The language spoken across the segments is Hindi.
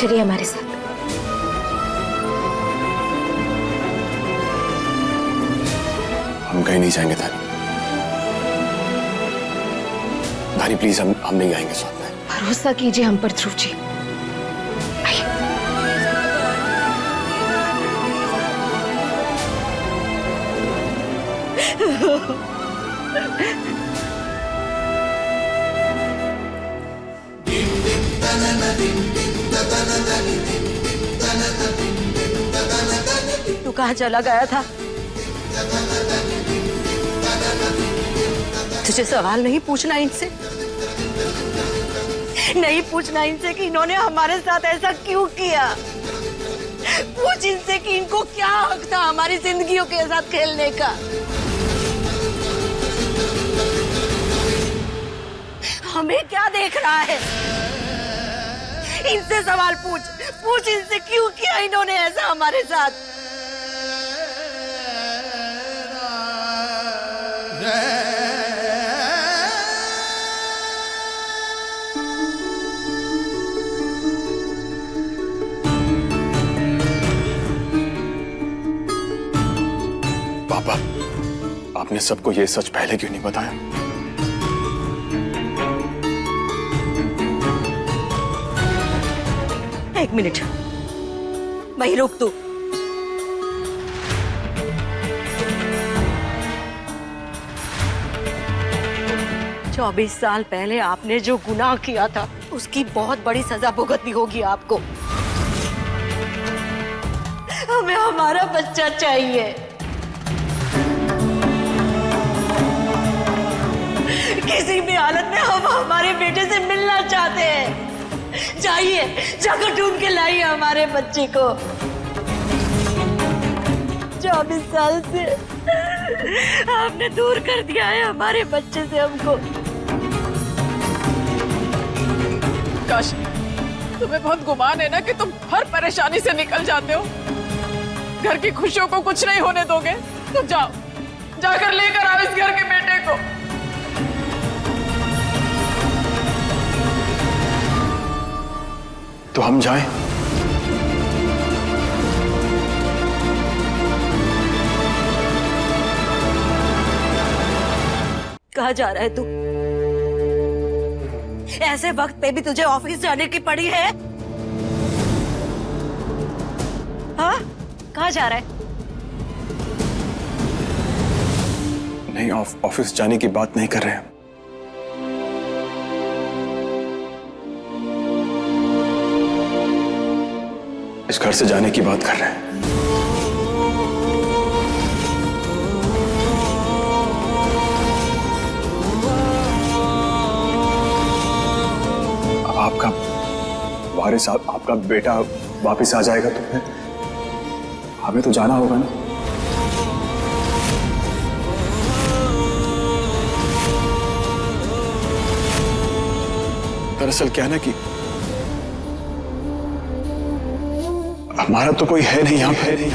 चलिए हमारे साथ। हम कहीं नहीं जाएंगे धानी। धानी प्लीज, हम नहीं आएंगे साथ में। भरोसा कीजिए हम पर ध्रुव जी। तू कहाँ चला गया था? तुझे सवाल नहीं पूछना इनसे? नहीं पूछना इनसे कि इन्होंने हमारे साथ ऐसा क्यों किया? पूछ इनसे कि इनको क्या हक था हमारी जिंदगियों के साथ खेलने का? हमें क्या देख रहा है? इनसे सवाल पूछ इनसे क्यों किया इन्होंने ऐसा हमारे साथ? पापा, आपने सबको ये सच पहले क्यों नहीं बताया? एक मिनट, वहीं रुक तू। चौबीस साल पहले आपने जो गुनाह किया था उसकी बहुत बड़ी सजा भुगतनी होगी आपको। हमें हमारा बच्चा चाहिए। किसी भी हालत में हम हमारे बेटे से मिलना चाहते हैं। जाइए, जाकर ढूंढ के लाइए हमारे बच्चे को। 24 साल से आपने दूर कर दिया है हमारे बच्चे से हमको। काश, तुम्हें बहुत गुमान है ना कि तुम हर परेशानी से निकल जाते हो। घर की खुशियों को कुछ नहीं होने दोगे तो जाओ, जाकर लेकर आओ इस घर के बेटे को। तो हम जाएं? कहाँ जा रहा है तू? ऐसे वक्त पे भी तुझे ऑफिस जाने की पड़ी है? हाँ, कहाँ जा रहा है? नहीं, ऑफिस जाने की बात नहीं कर रहे हैं। इस घर से जाने की बात कर रहे हैं। आपका वारिस, आपका बेटा वापस आ जाएगा तो फिर हमें तो जाना होगा ना। दरअसल क्या है ना कि हमारा तो कोई है नहीं यहाँ पे।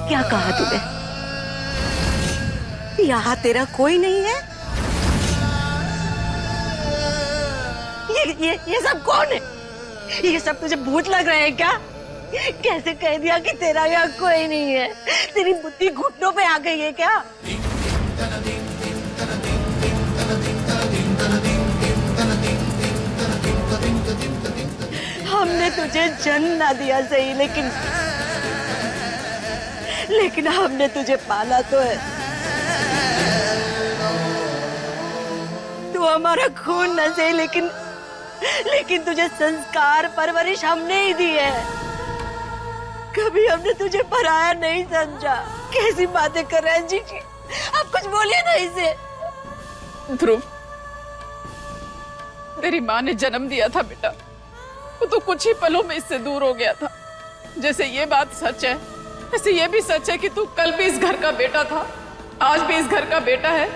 क्या कहा तूने? यहाँ तेरा कोई नहीं है? ये सब कौन है? ये सब तुझे भूत लग रहे हैं क्या? कैसे कह दिया कि तेरा यहाँ कोई नहीं है? तेरी बुद्धि घुटनों पे आ गई है क्या? हमने तुझे जन्म ना दिया सही, लेकिन हमने तुझे पाला तो है। तू हमारा खून न सही, लेकिन तुझे संस्कार परवरिश हमने ही दी है। कभी हमने तुझे पराया नहीं समझा। कैसी बातें कर रहे हैं जी? आप कुछ बोलिए ना इसे। ध्रुव, तेरी माँ ने जन्म दिया था बेटा, वो तो कुछ ही पलों में इससे दूर हो गया था। जैसे ये बात सच है, वैसे ये भी सच है कि तू कल भी इस घर का बेटा था, आज भी इस घर का बेटा है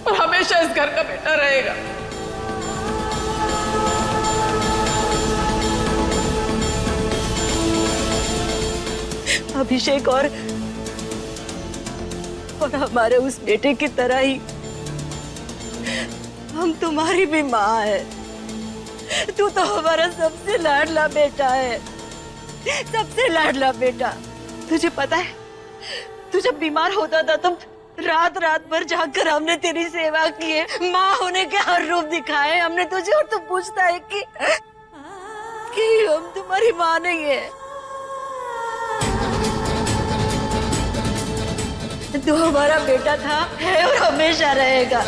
और हमेशा इस घर का बेटा रहेगा। अभिषेक और हमारे उस बेटे की तरह ही हम तुम्हारी भी माँ है। तू तो हमारा सबसे लाडला बेटा है, सबसे लाडला बेटा। तुझे पता है, तू जब बीमार होता था तब रात रात भर जाकर हमने तेरी सेवा की है, माँ होने के हर रूप दिखाए हमने तुझे, और तू पूछता है कि हम तुम्हारी माँ नहीं है। तू हमारा बेटा था, है और हमेशा रहेगा।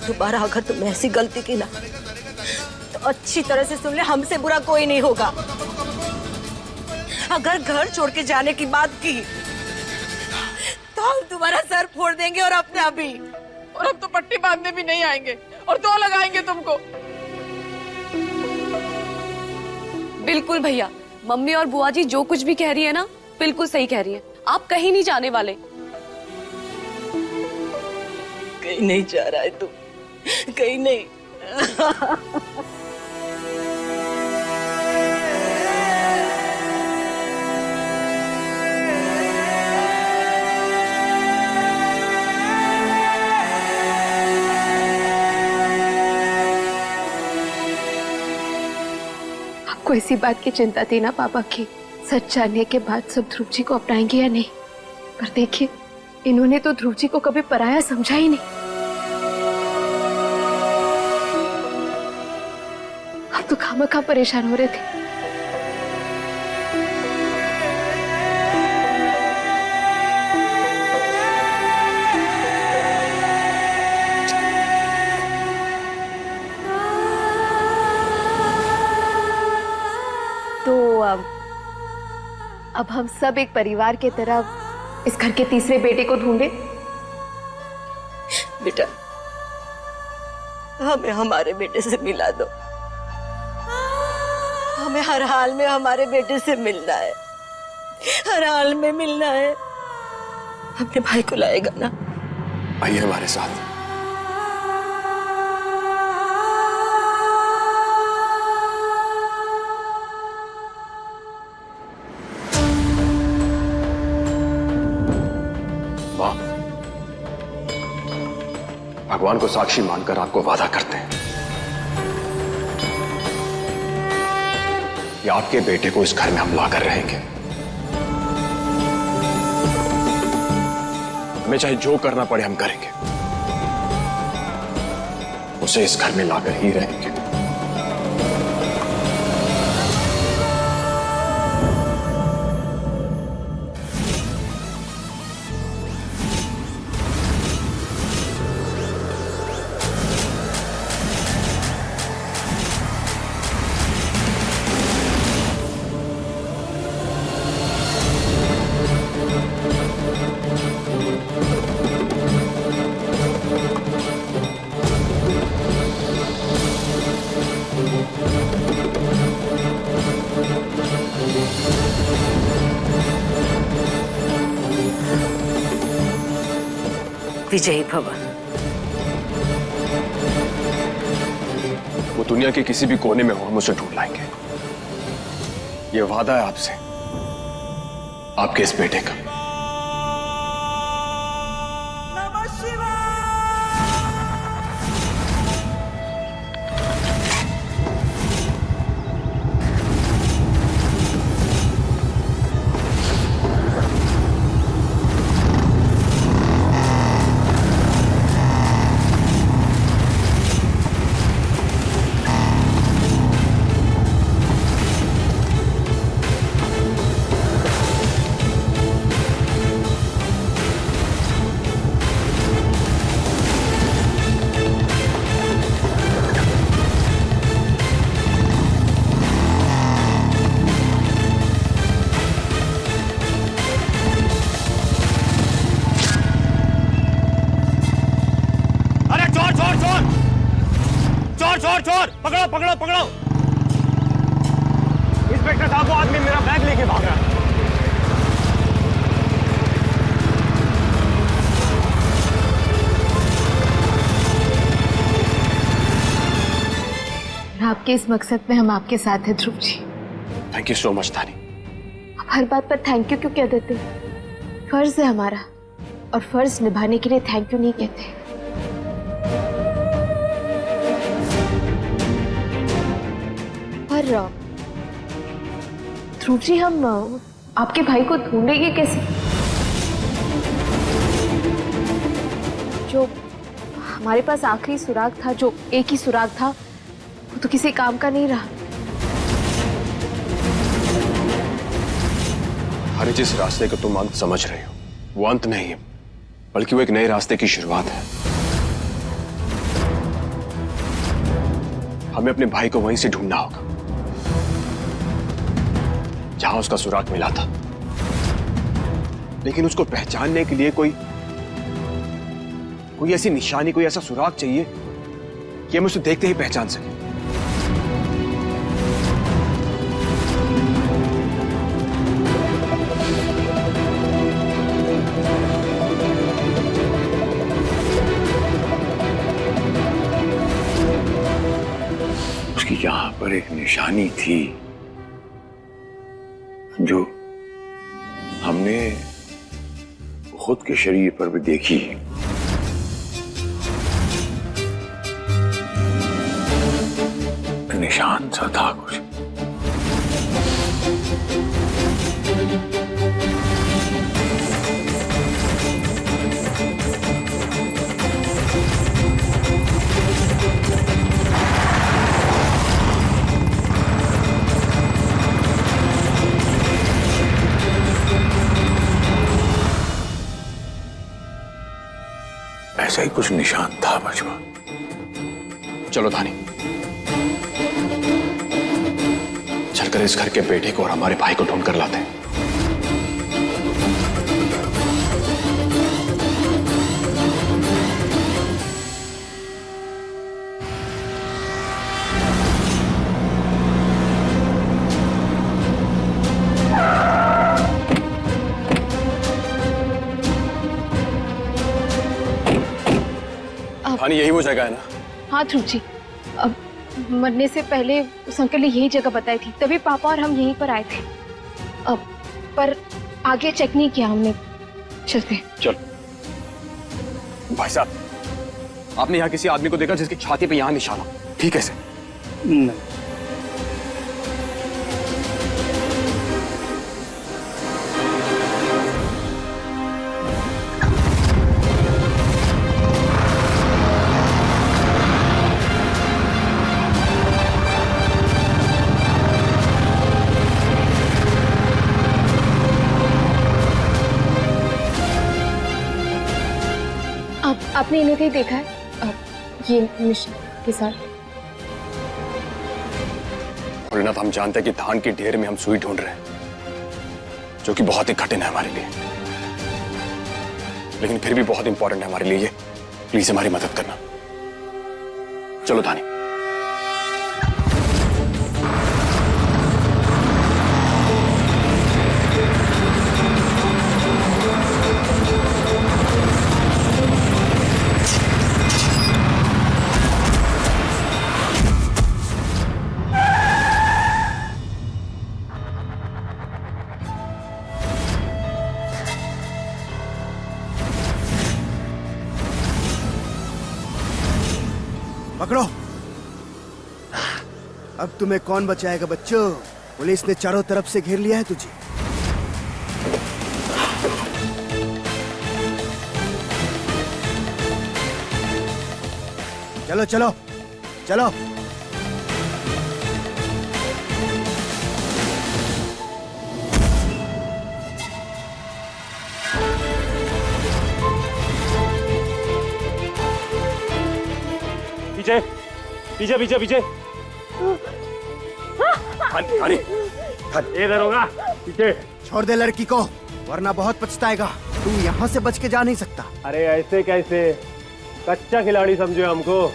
दोबारा अगर तुमने ऐसी गलती की ना तो अच्छी तरह से सुन ले, हमसे बुरा कोई नहीं होगा। अगर घर छोड़ के जाने की बात की तो हम तुम्हारा सर फोड़ देंगे, और अपने अभी। और हम तो पट्टी बांधने भी नहीं आएंगे और दो लगाएंगे तुमको। बिल्कुल भैया, मम्मी और बुआ जी जो कुछ भी कह रही है ना, बिल्कुल सही कह रही है। आप कहीं नहीं जाने वाले। कहीं नहीं जा रहा है तू, कहीं नहीं। आपको इसी बात की चिंता थी ना पापा की, सच जानने के बाद सब ध्रुव जी को अपनाएंगे या नहीं। पर देखिए, इन्होंने तो ध्रुव जी को कभी पराया समझा ही नहीं। आप तो खामखा परेशान हो रहे थे। तो अब हम सब एक परिवार की तरह इस घर के तीसरे बेटे को ढूंढे। बेटा, हमें हमारे बेटे से मिला दो। हमें हर हाल में हमारे बेटे से मिलना है, हर हाल में मिलना है। अपने भाई को लाएगा ना? आइए हमारे साथ। मां, भगवान को साक्षी मानकर आपको वादा करते हैं कि आपके बेटे को इस घर में हम लाकर रहेंगे। हमें चाहे जो करना पड़े हम करेंगे, उसे इस घर में लाकर ही रहेंगे। विजयी भव। वो दुनिया के किसी भी कोने में हो, हम उसे ढूंढ लाएंगे। ये वादा है आपसे, आपके इस बेटे का। चोर चोर, पकड़ो पकड़ो पकड़ो। कहीं भाग रहा है? आपके इस मकसद में हम आपके साथ हैं Dhruv ji. Thank you so much धानी। आप हर बात पर थैंक यू क्यों कह देते हैं? फर्ज है हमारा, और फर्ज निभाने के लिए थैंक यू नहीं कहते। पर ध्रुव जी, हम आपके भाई को ढूंढेंगे कैसे? जो हमारे पास आखिरी सुराग था, जो एक ही सुराग था, वो तो किसी काम का नहीं रहा। हर जिस रास्ते को तुम अंत समझ रहे हो, वो अंत नहीं है, बल्कि वो एक नए रास्ते की शुरुआत है। हमें अपने भाई को वहीं से ढूंढना होगा जहां उसका सुराग मिला था, लेकिन उसको पहचानने के लिए कोई ऐसी निशानी, कोई ऐसा सुराग चाहिए कि हम उसे देखते ही पहचान सकें। उसकी यहां पर एक निशानी थी जो हमने खुद के शरीर पर भी देखी। निशान सा था कुछ। ऐसा ही कुछ निशान था बचवा। चलो धानी, चलकर इस घर के बेटे को और हमारे भाई को ढूंढ कर लाते हैं। धानी, यही वो जगह है ना? हाँ ध्रुव जी, अब मरने से पहले उस अंकल ने यही जगह बताई थी, तभी पापा और हम यहीं पर आए थे। अब पर आगे चेक नहीं किया हमने। चलते। चल। भाई साहब, आपने यहाँ किसी आदमी को देखा जिसकी छाती पे यहाँ निशान हो? ठीक है सर। नहीं। आपने इन्हें कहीं देखा है? ये निशान के साथ। भोलेनाथ, हम जानते हैं कि धान की ढेर में हम सुई ढूंढ रहे हैं, जो कि बहुत ही कठिन है हमारे लिए, लेकिन फिर भी बहुत इंपॉर्टेंट है हमारे लिए ये। प्लीज हमारी मदद करना। चलो धानी। पकड़ो। अब तुम्हें कौन बचाएगा बच्चों? पुलिस ने चारों तरफ से घेर लिया है तुझे। चलो चलो चलो। पीछे पीछे पीछे पीछे। इधर होगा पीछे। छोड़ दे लड़की को, वरना बहुत पछताएगा। तू यहाँ से बच के जा नहीं सकता। अरे ऐसे कैसे? कच्चा खिलाड़ी समझो हमको,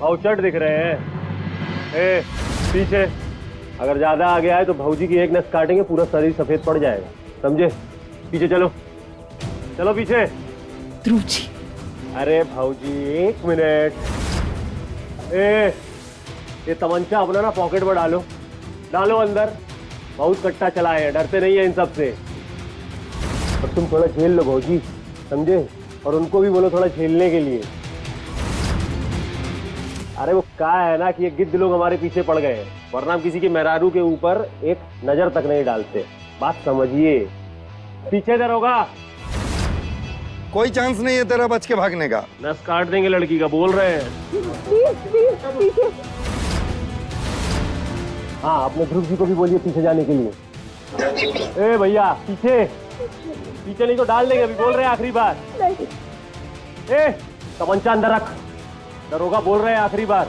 बाउचट दिख रहे हैं। ए पीछे अगर ज्यादा आ गया है तो भौजी की एक नस काटेंगे, पूरा शरीर सफेद पड़ जाएगा, समझे? पीछे चलो, चलो पीछे। ध्रुव जी, अरे भौजी 1 मिनट। ये तमंचा अपना ना पॉकेट में डालो, डालो अंदर। बहुत कट्टा चलाए हैं, डरते नहीं है इन सब से। और तुम थोड़ा झेल लो भौजी, समझे? और उनको भी बोलो थोड़ा झेलने के लिए। अरे वो क्या है ना कि ये गिद्ध लोग हमारे पीछे पड़ गए हैं, वरना हम किसी के मेहरारू के ऊपर एक नजर तक नहीं डालते। बात समझिए। पीछे दरोगा, कोई चांस नहीं है तेरा बच के भागने का। नस काट देंगे लड़की का, बोल रहे हैं। हाँ, अपने ध्रुव जी को भी बोलिए पीछे जाने के लिए। ए भैया पीछे, पीछे नहीं तो डाल देंगे, अभी बोल रहे हैं आखिरी बार। ए तमंचा अंदर रख, दरोगा बोल रहे हैं आखिरी बार।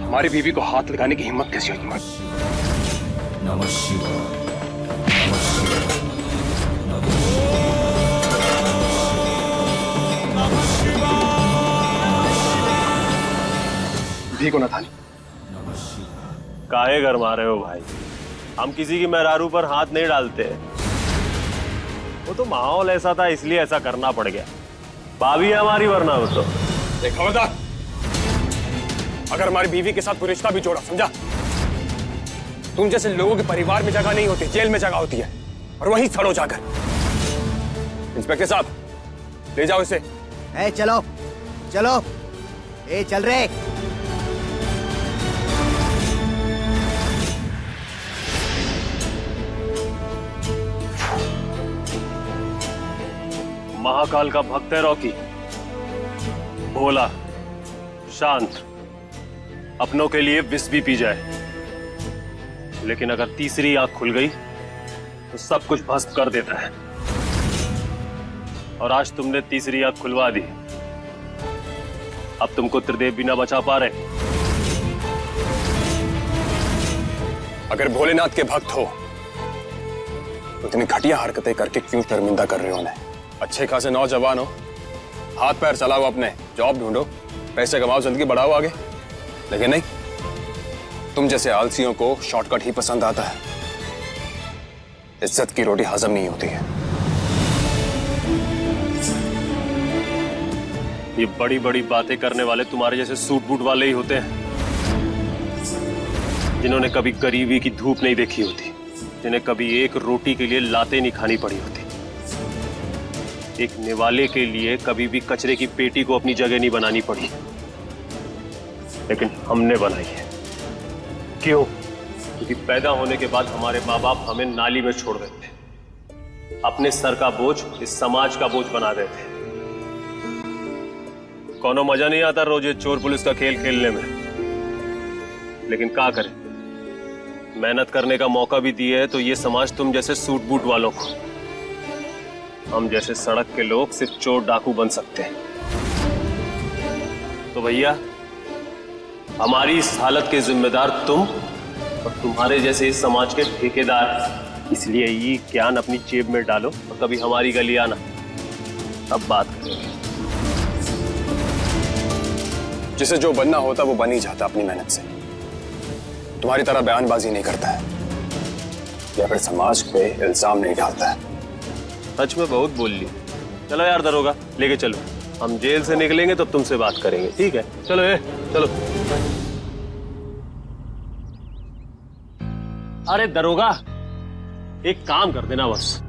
हमारी बीवी को हाथ लगाने की हिम्मत कैसी हुई तुम्हारी? भी को ना थानी। काहे घर मारे हो भाई? हम किसी की मेहरारू पर हाथ नहीं डालते। वो तो माहौल ऐसा था इसलिए ऐसा करना पड़ गया। भाभी है हमारी, वरना हो तो। खबरदार, अगर हमारी बीवी के साथ कोई रिश्ता भी जोड़ा, समझा? तुम जैसे लोगों के परिवार में जगह नहीं होती, जेल में जगह होती है, और वहीं सड़ो जाकर। इंस्पेक्टर साहब, ले जाओ इसे। ए चलो चलो, ए चल रे। महाकाल का भक्त है रॉकी, भोला, शांत, अपनों के लिए विष भी पी जाए, लेकिन अगर तीसरी आंख खुल गई तो सब कुछ भस्म कर देता है। और आज तुमने तीसरी आंख खुलवा दी। अब तुमको त्रिदेव भी ना बचा पा रहे। अगर भोलेनाथ के भक्त हो तो इतनी घटिया हरकतें करके क्यों शर्मिंदा कर रहे हो उन्हें? अच्छे खासे नौजवान हो, हाथ पैर चलाओ अपने, जॉब ढूंढो, पैसे कमाओ, जिंदगी बढ़ाओ आगे। लेकिन नहीं, तुम जैसे आलसियों को शॉर्टकट ही पसंद आता है। इज्जत की रोटी हजम नहीं होती है। ये बड़ी बड़ी बातें करने वाले तुम्हारे जैसे सूट बूट वाले ही होते हैं, जिन्होंने कभी गरीबी की धूप नहीं देखी होती, जिन्हें कभी एक रोटी के लिए लातें नहीं खानी पड़ी होती, एक निवाले के लिए कभी भी कचरे की पेटी को अपनी जगह नहीं बनानी पड़ी, लेकिन हमने बनाई है। क्यों? क्योंकि पैदा होने के बाद हमारे माँ बाप हमें नाली में छोड़ देते, अपने सर का बोझ इस समाज का बोझ बना देते। कोनो मजा नहीं आता रोज ये चोर पुलिस का खेल खेलने में, लेकिन क्या करें, मेहनत करने का मौका भी दिए है तो ये समाज तुम जैसे सूट बूट वालों को, हम जैसे सड़क के लोग सिर्फ चोर डाकू बन सकते हैं। तो भैया, हमारी इस हालत के जिम्मेदार तुम और तुम्हारे जैसे इस समाज के ठेकेदार। इसलिए ये ज्ञान अपनी जेब में डालो और कभी हमारी गली आना, तब बात करेंगे। जिसे जो बनना होता वो बन ही जाता अपनी मेहनत से। तुम्हारी तरह बयानबाजी नहीं करता है या फिर समाज पे इल्जाम नहीं डालता है। सच में बहुत बोल ली। चलो यार दरोगा, लेके चलो, हम जेल से निकलेंगे तो तुमसे बात करेंगे, ठीक है? चलो चलो। अरे दरोगा, एक काम कर देना बस,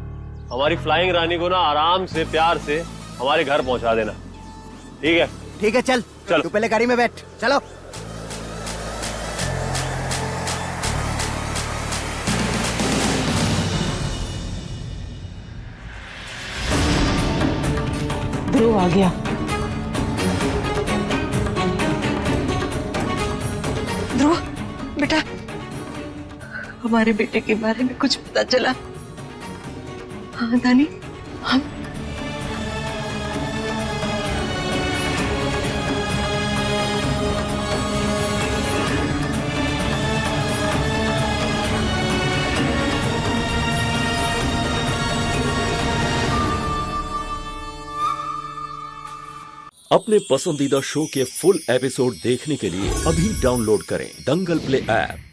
हमारी फ्लाइंग रानी को ना आराम से प्यार से हमारे घर पहुंचा देना, ठीक है? ठीक है, चल चलो। तू पहले गाड़ी में बैठ, चलो। ध्रुव आ गया। ध्रुव बेटा, हमारे बेटे के बारे में कुछ पता चला? हाँ दानी, हम अपने पसंदीदा शो के फुल एपिसोड देखने के लिए अभी डाउनलोड करें दंगल प्ले ऐप।